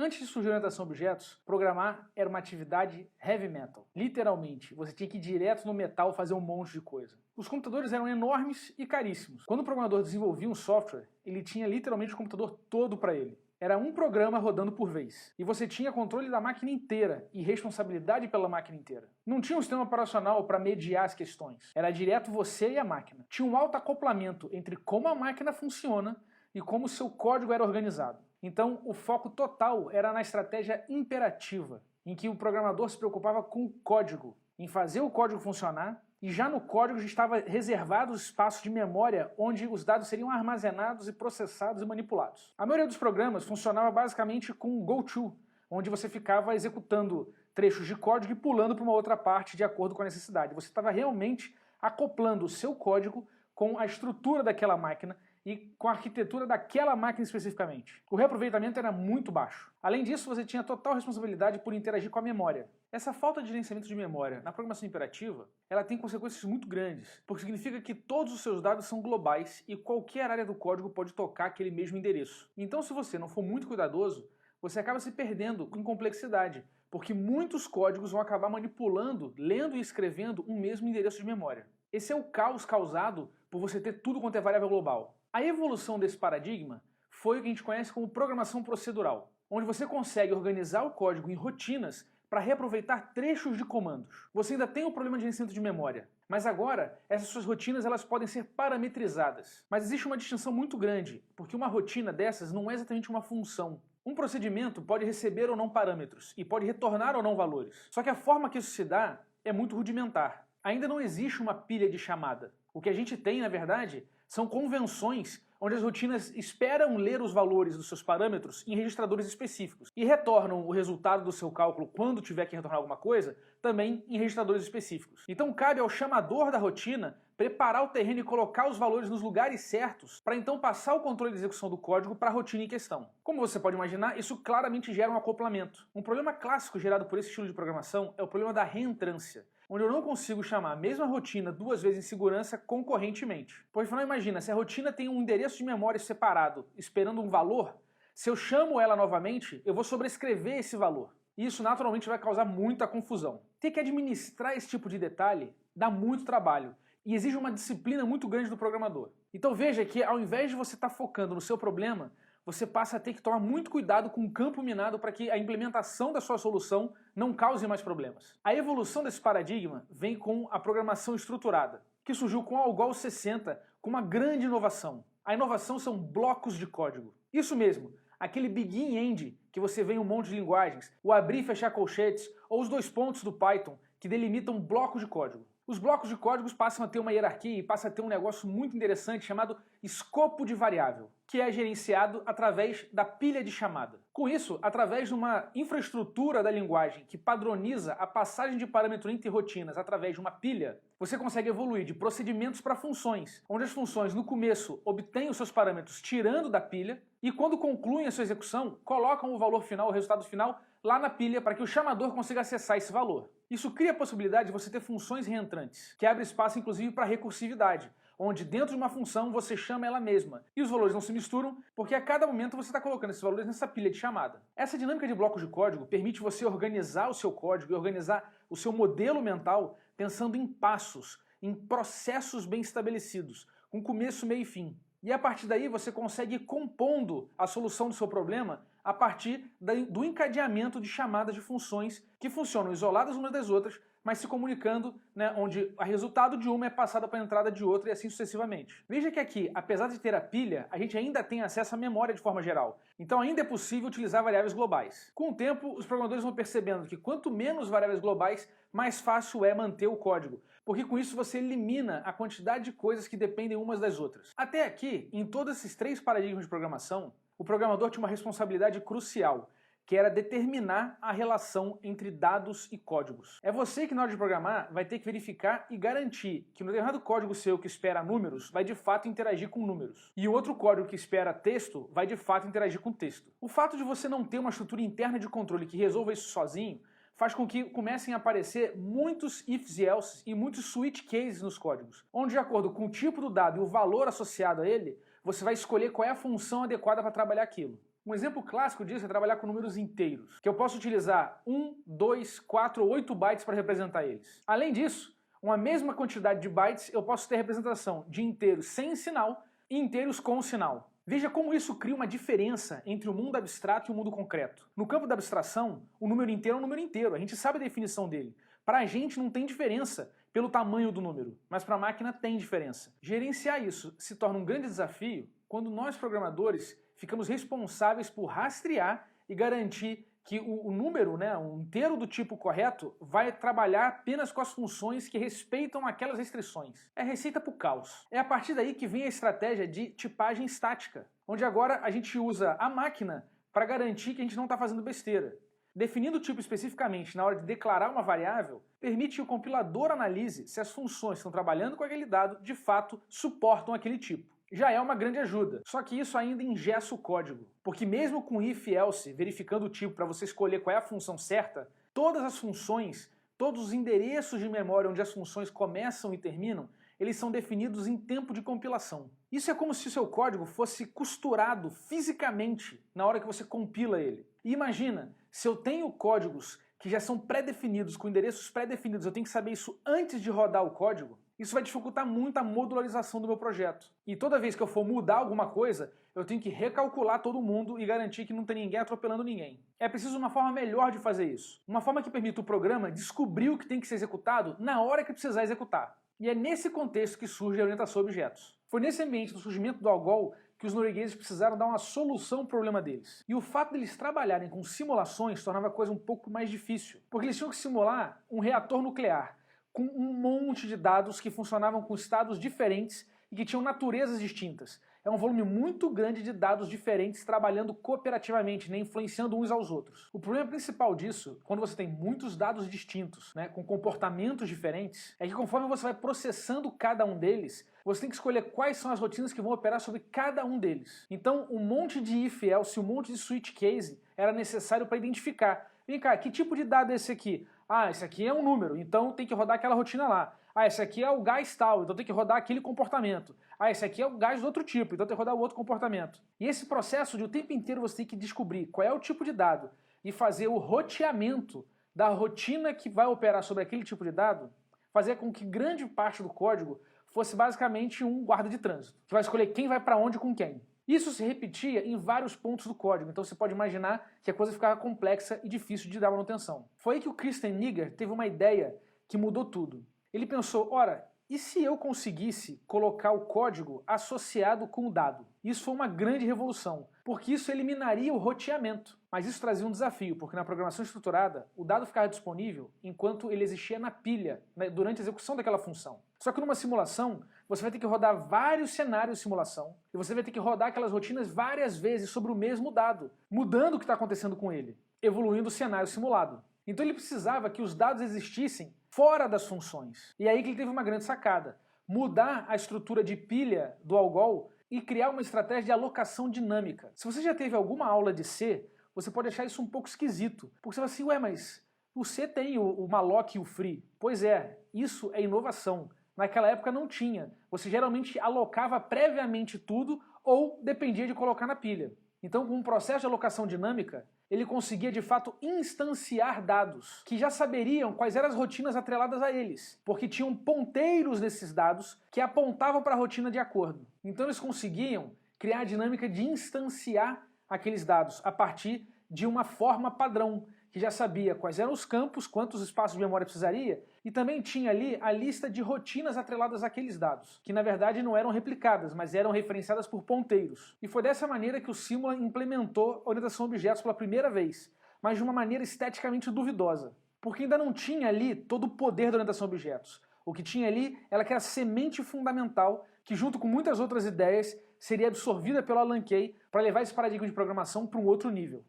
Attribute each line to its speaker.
Speaker 1: Antes de surgir a orientação a objetos, programar era uma atividade heavy metal. Literalmente, você tinha que ir direto no metal fazer um monte de coisa. Os computadores eram enormes e caríssimos. Quando o programador desenvolvia um software, ele tinha literalmente o computador todo para ele. Era um programa rodando por vez. E você tinha controle da máquina inteira e responsabilidade pela máquina inteira. Não tinha um sistema operacional para mediar as questões. Era direto você e a máquina. Tinha um alto acoplamento entre como a máquina funciona e como o seu código era organizado. Então, o foco total era na estratégia imperativa, em que o programador se preocupava com o código, em fazer o código funcionar, e já no código já estava reservado os espaços de memória onde os dados seriam armazenados e processados e manipulados. A maioria dos programas funcionava basicamente com GoTo, onde você ficava executando trechos de código e pulando para uma outra parte de acordo com a necessidade. Você estava realmente acoplando o seu código com a estrutura daquela máquina e com a arquitetura daquela máquina especificamente. O reaproveitamento era muito baixo. Além disso, você tinha total responsabilidade por interagir com a memória. Essa falta de gerenciamento de memória na programação imperativa, ela tem consequências muito grandes, porque significa que todos os seus dados são globais e qualquer área do código pode tocar aquele mesmo endereço. Então, se você não for muito cuidadoso, você acaba se perdendo em complexidade, porque muitos códigos vão acabar manipulando, lendo e escrevendo um mesmo endereço de memória. Esse é o caos causado por você ter tudo quanto é variável global. A evolução desse paradigma foi o que a gente conhece como programação procedural, onde você consegue organizar o código em rotinas para reaproveitar trechos de comandos. Você ainda tem o problema de gerenciamento de memória, mas agora essas suas rotinas elas podem ser parametrizadas. Mas existe uma distinção muito grande, porque uma rotina dessas não é exatamente uma função. Um procedimento pode receber ou não parâmetros e pode retornar ou não valores. Só que a forma que isso se dá é muito rudimentar. Ainda não existe uma pilha de chamada. O que a gente tem, na verdade, são convenções onde as rotinas esperam ler os valores dos seus parâmetros em registradores específicos e retornam o resultado do seu cálculo quando tiver que retornar alguma coisa, também em registradores específicos. Então cabe ao chamador da rotina preparar o terreno e colocar os valores nos lugares certos para então passar o controle de execução do código para a rotina em questão. Como você pode imaginar, isso claramente gera um acoplamento. Um problema clássico gerado por esse estilo de programação é o problema da reentrância, onde eu não consigo chamar a mesma rotina duas vezes em segurança concorrentemente. Pois afinal, imagina, se a rotina tem um endereço de memória separado esperando um valor, se eu chamo ela novamente, eu vou sobrescrever esse valor. E isso naturalmente vai causar muita confusão. Ter que administrar esse tipo de detalhe dá muito trabalho e exige uma disciplina muito grande do programador. Então veja que ao invés de você estar focando no seu problema, você passa a ter que tomar muito cuidado com o campo minado para que a implementação da sua solução não cause mais problemas. A evolução desse paradigma vem com a programação estruturada, que surgiu com o Algol 60 com uma grande inovação. A inovação são blocos de código. Isso mesmo, aquele begin end que você vê em um monte de linguagens, o abrir e fechar colchetes ou os dois pontos do Python que delimitam blocos de código. Os blocos de códigos passam a ter uma hierarquia e passam a ter um negócio muito interessante chamado escopo de variável, que é gerenciado através da pilha de chamada. Com isso, através de uma infraestrutura da linguagem que padroniza a passagem de parâmetro entre rotinas através de uma pilha, você consegue evoluir de procedimentos para funções, onde as funções no começo obtêm os seus parâmetros tirando da pilha e quando concluem a sua execução, colocam o valor final, o resultado final, lá na pilha para que o chamador consiga acessar esse valor. Isso cria a possibilidade de você ter funções reentrantes, que abre espaço inclusive para recursividade, onde dentro de uma função você chama ela mesma, e os valores não se misturam, porque a cada momento você está colocando esses valores nessa pilha de chamada. Essa dinâmica de blocos de código permite você organizar o seu código e organizar o seu modelo mental pensando em passos, em processos bem estabelecidos, com começo, meio e fim. E a partir daí você consegue ir compondo a solução do seu problema a partir do encadeamento de chamadas de funções que funcionam isoladas umas das outras, mas se comunicando, né, onde o resultado de uma é passado para a entrada de outra e assim sucessivamente. Veja que aqui, apesar de ter a pilha, a gente ainda tem acesso à memória de forma geral. Então ainda é possível utilizar variáveis globais. Com o tempo, os programadores vão percebendo que quanto menos variáveis globais, mais fácil é manter o código, porque com isso você elimina a quantidade de coisas que dependem umas das outras. Até aqui, em todos esses três paradigmas de programação, o programador tinha uma responsabilidade crucial, que era determinar a relação entre dados e códigos. É você que na hora de programar vai ter que verificar e garantir que um determinado código seu que espera números vai de fato interagir com números. E o outro código que espera texto vai de fato interagir com texto. O fato de você não ter uma estrutura interna de controle que resolva isso sozinho faz com que comecem a aparecer muitos ifs e elses e muitos switch cases nos códigos, onde de acordo com o tipo do dado e o valor associado a ele, você vai escolher qual é a função adequada para trabalhar aquilo. Um exemplo clássico disso é trabalhar com números inteiros, que eu posso utilizar 1, 2, 4 ou 8 bytes para representar eles. Além disso, uma mesma quantidade de bytes eu posso ter representação de inteiros sem sinal e inteiros com sinal. Veja como isso cria uma diferença entre o mundo abstrato e o mundo concreto. No campo da abstração, o número inteiro é um número inteiro, a gente sabe a definição dele. Para a gente não tem diferença pelo tamanho do número, mas para a máquina tem diferença. Gerenciar isso se torna um grande desafio quando nós programadores ficamos responsáveis por rastrear e garantir que o número, um inteiro do tipo correto, vai trabalhar apenas com as funções que respeitam aquelas restrições. É receita para o caos. É a partir daí que vem a estratégia de tipagem estática, onde agora a gente usa a máquina para garantir que a gente não está fazendo besteira. Definindo o tipo especificamente na hora de declarar uma variável, permite que o compilador analise se as funções que estão trabalhando com aquele dado de fato suportam aquele tipo. Já é uma grande ajuda, só que isso ainda engessa o código, porque mesmo com if e else verificando o tipo para você escolher qual é a função certa, todas as funções, todos os endereços de memória onde as funções começam e terminam, eles são definidos em tempo de compilação. Isso é como se o seu código fosse costurado fisicamente na hora que você compila ele. E imagina, se eu tenho códigos que já são pré-definidos, com endereços pré-definidos, eu tenho que saber isso antes de rodar o código, isso vai dificultar muito a modularização do meu projeto. E toda vez que eu for mudar alguma coisa, eu tenho que recalcular todo mundo e garantir que não tem ninguém atropelando ninguém. É preciso uma forma melhor de fazer isso. Uma forma que permita o programa descobrir o que tem que ser executado na hora que precisar executar. E é nesse contexto que surge a orientação a objetos. Foi nesse ambiente do surgimento do Algol que os noruegueses precisaram dar uma solução ao problema deles. E o fato deles trabalharem com simulações tornava a coisa um pouco mais difícil, porque eles tinham que simular um reator nuclear com um monte de dados que funcionavam com estados diferentes e que tinham naturezas distintas. É um volume muito grande de dados diferentes trabalhando cooperativamente, influenciando uns aos outros. O problema principal disso, quando você tem muitos dados distintos, com comportamentos diferentes, é que conforme você vai processando cada um deles, você tem que escolher quais são as rotinas que vão operar sobre cada um deles. Então, um monte de if else, um monte de switch case era necessário para identificar. Vem cá, que tipo de dado é esse aqui? Ah, esse aqui é um número, então tem que rodar aquela rotina lá. Ah, esse aqui é o gás tal, então tem que rodar aquele comportamento. Ah, esse aqui é o gás do outro tipo, então tem que rodar o outro comportamento. E esse processo de o tempo inteiro você tem que descobrir qual é o tipo de dado e fazer o roteamento da rotina que vai operar sobre aquele tipo de dado, fazer com que grande parte do código fosse basicamente um guarda de trânsito, que vai escolher quem vai para onde com quem. Isso se repetia em vários pontos do código, então você pode imaginar que a coisa ficava complexa e difícil de dar manutenção. Foi aí que o Christian Nigger teve uma ideia que mudou tudo. Ele pensou, ora, e se eu conseguisse colocar o código associado com o dado? Isso foi uma grande revolução, porque isso eliminaria o roteamento. Mas isso trazia um desafio, porque na programação estruturada, o dado ficava disponível enquanto ele existia na pilha, durante a execução daquela função. Só que numa simulação, você vai ter que rodar vários cenários de simulação, e você vai ter que rodar aquelas rotinas várias vezes sobre o mesmo dado, mudando o que está acontecendo com ele, evoluindo o cenário simulado. Então ele precisava que os dados existissem fora das funções. E aí que ele teve uma grande sacada, mudar a estrutura de pilha do Algol e criar uma estratégia de alocação dinâmica. Se você já teve alguma aula de C, você pode achar isso um pouco esquisito, porque você fala assim, ué, mas o C tem o malloc e o free. Pois é, isso é inovação. Naquela época não tinha. Você geralmente alocava previamente tudo ou dependia de colocar na pilha. Então, com um processo de alocação dinâmica, ele conseguia de fato instanciar dados que já saberiam quais eram as rotinas atreladas a eles, porque tinham ponteiros nesses dados que apontavam para a rotina de acordo. Então eles conseguiam criar a dinâmica de instanciar aqueles dados a partir de uma forma padrão, que já sabia quais eram os campos, quantos espaços de memória precisaria, e também tinha ali a lista de rotinas atreladas àqueles dados, que na verdade não eram replicadas, mas eram referenciadas por ponteiros. E foi dessa maneira que o Simula implementou a orientação a objetos pela primeira vez, mas de uma maneira esteticamente duvidosa, porque ainda não tinha ali todo o poder da orientação a objetos. O que tinha ali era aquela semente fundamental que, junto com muitas outras ideias, seria absorvida pelo Alan Kay para levar esse paradigma de programação para um outro nível.